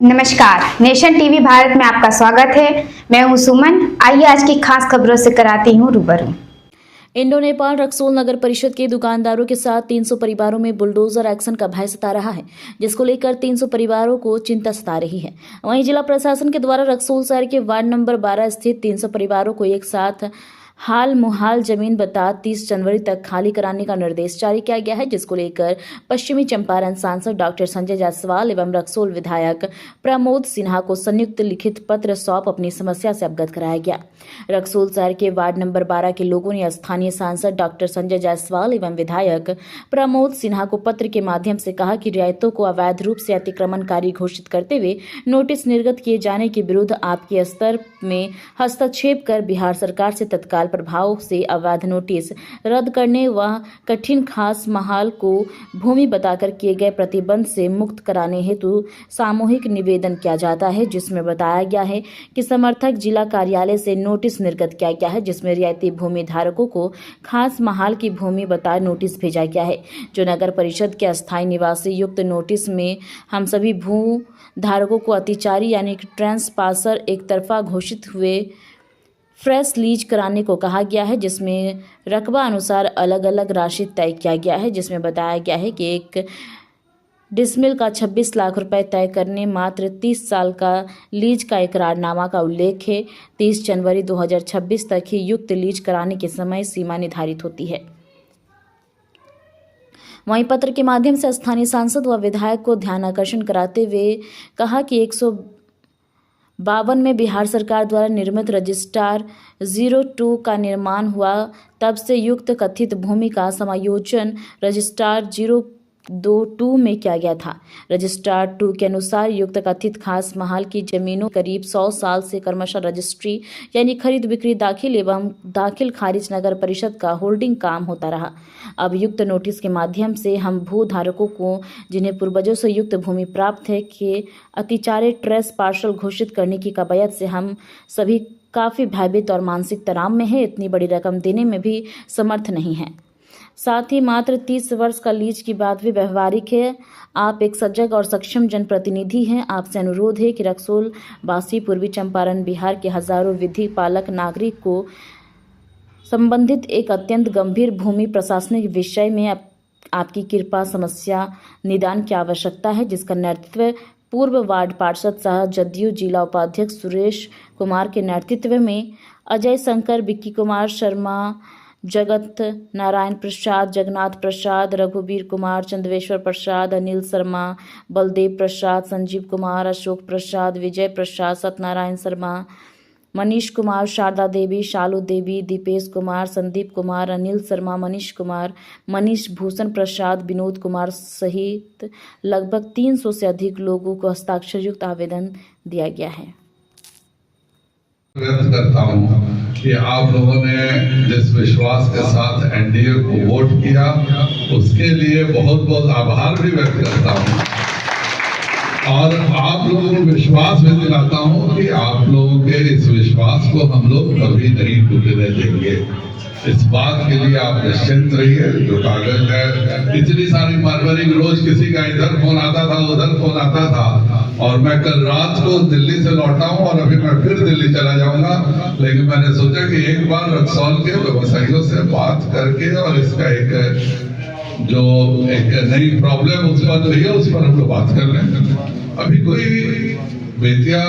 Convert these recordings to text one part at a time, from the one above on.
नमस्कार, nation TV Bharat में आपका स्वागत है। मैं हूं सुमन। आइए आज की खास खबरों से कराती हूं रूबरू। इंडो नेपाल रक्सौल नगर परिषद के दुकानदारों के साथ 300 परिवारों में बुलडोजर एक्शन का भय सता रहा है, जिसको लेकर 300 परिवारों को चिंता सता रही है। वहीं जिला प्रशासन के द्वारा रक्सौल शहर के वार्ड नंबर 12 स्थित 300 परिवारों को एक साथ हाल मुहाल जमीन बता 30 जनवरी तक खाली कराने का निर्देश जारी किया गया है, जिसको लेकर पश्चिमी चंपारण सांसद डॉक्टर संजय जायसवाल एवं रक्सौल विधायक प्रमोद सिन्हा को संयुक्त लिखित पत्र सौंप अपनी समस्या से अवगत कराया गया। रक्सौल शहर के वार्ड नंबर 12 के लोगों ने स्थानीय सांसद डॉक्टर संजय जायसवाल एवं विधायक प्रमोद सिन्हा को पत्र के माध्यम से कहा कि रियायतों को अवैध रूप से अतिक्रमणकारी घोषित करते हुए नोटिस निर्गत किए जाने के विरुद्ध आपके स्तर में हस्तक्षेप कर बिहार सरकार से तत्काल प्रभाव से अवैध नोटिस रद्द करने व कठिन खास महाल को भूमि बताकर किए गए प्रतिबंध से मुक्त कराने हेतु सामूहिक निवेदन किया जाता है, जिसमें बताया गया है कि समर्थक जिला कार्यालय से नोटिस निर्गत किया गया है, जिसमें रियायती भूमि धारकों को खास महाल की भूमि बता नोटिस भेजा गया है, जो नगर परिषद के अस्थायी निवासी युक्त नोटिस में हम सभी भू धारकों को अतिचारी यानी कि ट्रांसपासर एक तरफा घोषित हुए फ्रेश लीज कराने को कहा गया है, जिसमें रकबा अनुसार अलग अलग राशि तय किया गया है, जिसमें बताया गया है कि एक डिसमिल का 26 लाख रुपए तय करने मात्र 30 साल का लीज का इकरारनामा का उल्लेख है। 30 जनवरी 2026 तक ही युक्त लीज कराने की समय सीमा निर्धारित होती है। वहीं पत्र के माध्यम से स्थानीय सांसद व विधायक को ध्यान आकर्षण कराते हुए कहा कि 152 में बिहार सरकार द्वारा निर्मित रजिस्ट्रार 02 का निर्माण हुआ, तब से युक्त कथित भूमि का समायोजन रजिस्ट्रार 022 में किया गया था। रजिस्ट्रार 2 के अनुसार युक्त कथित खास महाल की जमीनों करीब 100 साल से क्रमशः रजिस्ट्री यानी खरीद बिक्री दाखिल एवं दाखिल खारिज नगर परिषद का होल्डिंग काम होता रहा। अब युक्त नोटिस के माध्यम से हम भू धारकों को जिन्हें पूर्वजों से युक्त भूमि प्राप्त है के अतिचारे ट्रेस पार्सल घोषित करने की कवायद से हम सभी काफ़ी भयभीत और मानसिक तनाव में है। इतनी बड़ी रकम देने में भी समर्थ नहीं है। साथ ही मात्र 30 वर्ष का लीज की बात भी व्यवहारिक है। आप एक सजग और सक्षम जनप्रतिनिधि हैं। आपसे अनुरोध है कि रक्सौल वासी पूर्वी चंपारण बिहार के हजारों विधि पालक नागरिक को संबंधित एक अत्यंत गंभीर भूमि प्रशासनिक विषय में आपकी कृपा समस्या निदान की आवश्यकता है, जिसका नेतृत्व पूर्व वार्ड पार्षद सह जदयू जिला उपाध्यक्ष सुरेश कुमार के नेतृत्व में अजय शंकर, विक्की कुमार शर्मा, जगत नारायण प्रसाद, जगन्नाथ प्रसाद, रघुवीर कुमार, चंद्रेश्वर प्रसाद, अनिल शर्मा, बलदेव प्रसाद, संजीव कुमार, अशोक प्रसाद, विजय प्रसाद, सत्यनारायण शर्मा, मनीष कुमार, शारदा देवी, शालू देवी, दीपेश कुमार, संदीप कुमार, अनिल शर्मा, मनीष कुमार, मनीष भूषण प्रसाद, विनोद कुमार सहित लगभग 300 से अधिक लोगों को हस्ताक्षर युक्त आवेदन दिया गया है। व्यक्त करता हूँ कि आप लोगों ने जिस विश्वास के साथ एनडीए को वोट किया उसके लिए बहुत बहुत आभार भी व्यक्त करता हूँ, और आप लोगों को विश्वास भी दिलाता हूँ कि आप लोगों के इस विश्वास को हम लोग कभी नहीं टूटने देंगे। इस बात के लिए आप निश्चिंत रहिए। जो कागज है, इतनी सारी फरवरी रोज किसी का इधर फोन आता था, उधर फोन आता था, और मैं कल रात को दिल्ली से लौटा हूँ और अभी मैं फिर दिल्ली चला जाऊंगा, लेकिन मैंने सोचा कि एक बार रक्सौल के व्यवसायियों से बात करके और इसका एक नई प्रॉब्लम उत्पन्न हुई है उस पर हम लोग बात कर लें। अभी कोई बेतिया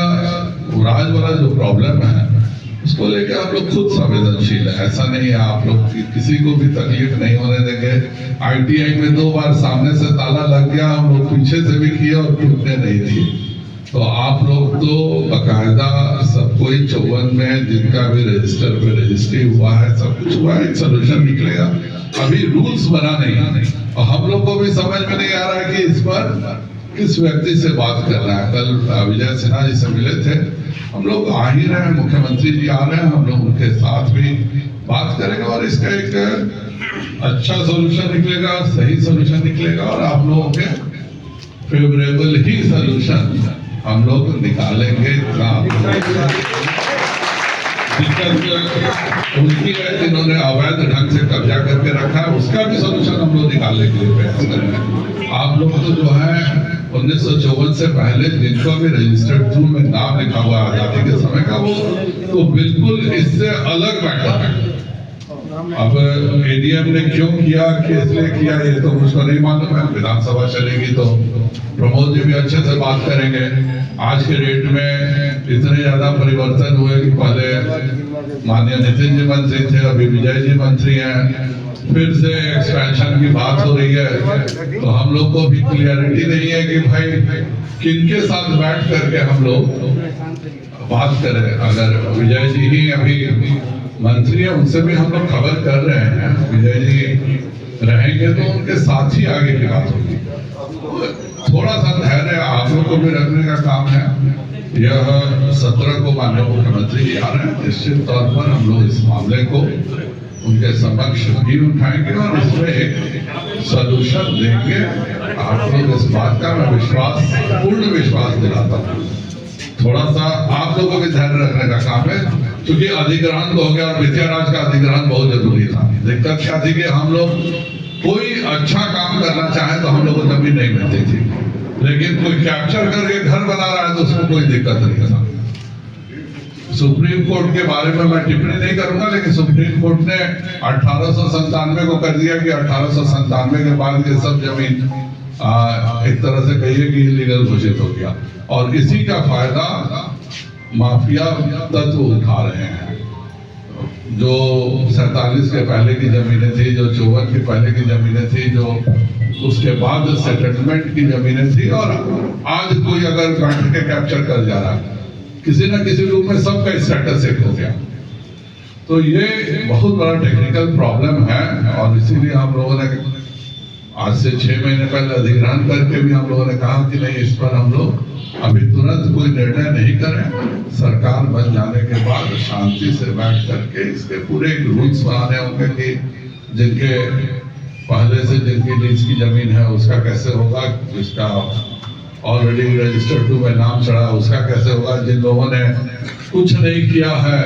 राज वाला जो प्रॉब्लम है उसको लेके आप लोग खुद संवेदनशील है, ऐसा नहीं है। आप लोग किसी को भी तकलीफ नहीं होने देंगे। ITI में 2 बार सामने से ताला लग गया, हम लोग पीछे से भी किए और टूटने नहीं दिए। तो आप लोग तो बकायदा सब कोई 54 में जिनका भी रजिस्टर पे रजिस्ट्री हुआ है, सब कुछ हुआ है, एक सोल्यूशन निकलेगा। अभी रूल्स बना नहीं, और हम लोग को भी समझ में नहीं आ रहा है कि इस पर किस व्यक्ति से बात करना है। कल विजय सिन्हा जी से मिले थे, हम लोग आ ही रहे हैं, मुख्यमंत्री जी आ रहे हैं, हम लोग उनके साथ भी बात करेंगे और इसका एक अच्छा सोल्यूशन निकलेगा, सही सोल्यूशन निकलेगा, और आप लोगों के फेवरेबल ही सोल्यूशन हम लोग निकालेंगे। दिक्कत उनकी है जिन्होंने अवैध ढंग से कब्जा करके रखा है, उसका भी सोल्यूशन हम लोग निकालने के लिए प्रयास कर रहे हैं। आप लोग तो जो है 1954 से पहले जिनको भी रजिस्टर्ड टू में नाम लिखा हुआ आजादी के समय का, वो तो बिल्कुल इससे अलग मैटर है। अब एडीएम ने क्यों किया, किस लिए किया, ये तो मुझको नहीं मालूम है। विधानसभा चलेगी तो प्रमोद जी भी अच्छे से बात करेंगे। आज के डेट में इतने ज्यादा परिवर्तन हुए कि पहले माननीय नितिन जी मंत्री थे, अभी विजय जी मंत्री हैं, फिर से एक्सपेंशन की बात हो रही है। तो हम लोग को भी क्लियरिटी नहीं है कि भाई किनके साथ बैठ करके हम लोग बात करें। अगर विजय जी ही अभी मंत्री है, उनसे भी हम लोग खबर कर रहे हैं, विजय जी रहेंगे तो उनके साथ ही आगे की बात होगी। थोड़ा सा धैर्य आप लोग को भी रखने का काम है। यह 17 को माननीय मुख्यमंत्री जी आ रहे हैं, निश्चित तौर पर हम लोग इस मामले को उनके समक्ष भी उठाएंगे और इसमें एक सॉल्यूशन देंगे। आप लोग इस बात का मैं पूर्ण विश्वास दिलाता हूँ। थोड़ा सा आप लोगों को भी धैर्य रखने का काम है, क्योंकि अधिग्रहण तो हो गया और वित्तीय राज का अधिग्रहण बहुत जरूरी था। दिक्कत क्या थी कि हम लोग कोई अच्छा काम करना चाहे तो हम लोग को जमीन नहीं मिलती थी, लेकिन कोई कैप्चर करके घर बना रहा है तो उसको कोई दिक्कत नहीं था। सुप्रीम कोर्ट के बारे में मैं टिप्पणी नहीं करूंगा, लेकिन सुप्रीम कोर्ट ने 1897 को कर दिया कि 1897 के बाद ये सब जमीन एक तरह से कहिए कि इलीगल घोषित हो गया, और इसी का फायदा माफिया तत्व उठा रहे हैं। जो 47 के पहले की जमीनें थी, जो 54 के पहले की जमीनें थी, जो उसके बाद सेटलमेंट की जमीनें थी, और आज कोई अगर बैठ के कैप्चर कर जा रहा है, किसी न किसी रूप में सबका स्टेटस एक हो गया। तो ये बहुत बड़ा टेक्निकल प्रॉब्लम है, और इसीलिए हम लोगों ने आज से 6 महीने पहले अधिग्रहण करके भी हम लोगों ने कहा कि नहीं, इस पर हम लोग अभी तुरंत कोई निर्णय नहीं करें। सरकार बन जाने के बाद शांति से बैठ करके इसके पूरे एक रूल्स बनाने होंगे कि जिनके पहले से जिनकी लीज की जमीन है उसका कैसे होगा, जिसका ऑलरेडी रजिस्टर्ड टू में नाम चढ़ा उसका कैसे होगा, जिन लोगों ने कुछ नहीं किया है,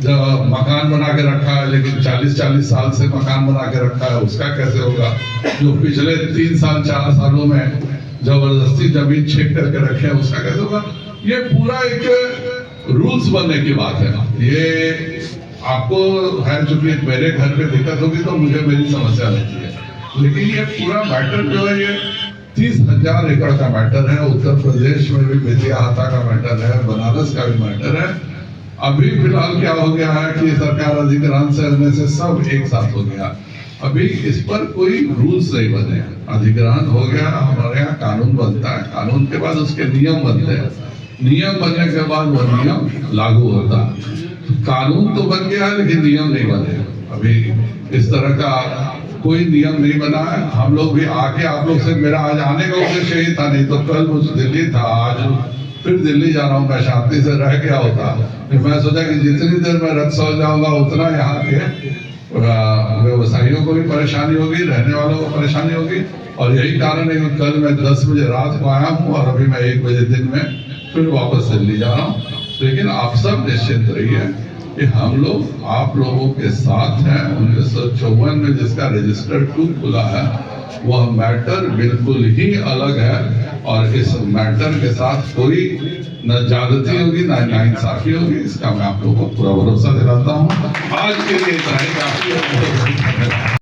जब मकान बना के रखा है लेकिन 40-40 साल से मकान बना के रखा है उसका कैसे होगा, जो पिछले 3 साल 4 सालों में जबरदस्ती जमीन छेक करके रखे हैं उसका कैसे होगा। ये पूरा एक रूल्स बनने की बात है। ये आपको है, चूंकि मेरे घर पे दिक्कत होगी तो मुझे मेरी समस्या रहती है, लेकिन ये पूरा मैटर जो है ये 30,000 एकड़ का मैटर है। उत्तर प्रदेश में भी बेतियाहाता का मैटर है, बनारस का भी मैटर है। अभी फिलहाल क्या हो गया है कि सरकार अधिग्रहण से सब एक साथ हो गया। अभी इस पर कोई रूल्स नहीं बने। अधिग्रहण हो गया, हमारे यहाँ कानून बनता है, कानून के बाद उसके नियम बनते हैं, नियम बनने के बाद वो नियम लागू होता है। कानून तो बन गया है लेकिन नियम नहीं बने। अभी इस तरह का कोई नियम नहीं बना है। हम लोग भी आके आप लोग से, मेरा आज आने का उद्देश्य यही था, नहीं तो कल मुझे दिल्ली था, आज फिर दिल्ली जा रहा हूँ। मैं शांति से रह गया होता, मैं सोचा कि जितनी देर मैं रक्सौल जाऊंगा उतना यहाँ के व्यवसायियों को भी परेशानी होगी, रहने वालों को परेशानी होगी, और यही कारण है कि कल मैं 10 बजे रात को आया हूँ और अभी मैं 1 बजे दिन में फिर वापस दिल्ली जा रहा हूँ। लेकिन आप सब निश्चिंत रहिए कि हम लोग आप लोगों के साथ हैं। 1954 में जिसका रजिस्टर्ड टू खुला है वह मैटर बिल्कुल ही अलग है, और इस मैटर के साथ कोई न ज्यादती होगी न नाइंसाफी होगी, इसका मैं आप लोगों को पूरा भरोसा दिलाता हूँ। आज के लिए इतना ही काफी है।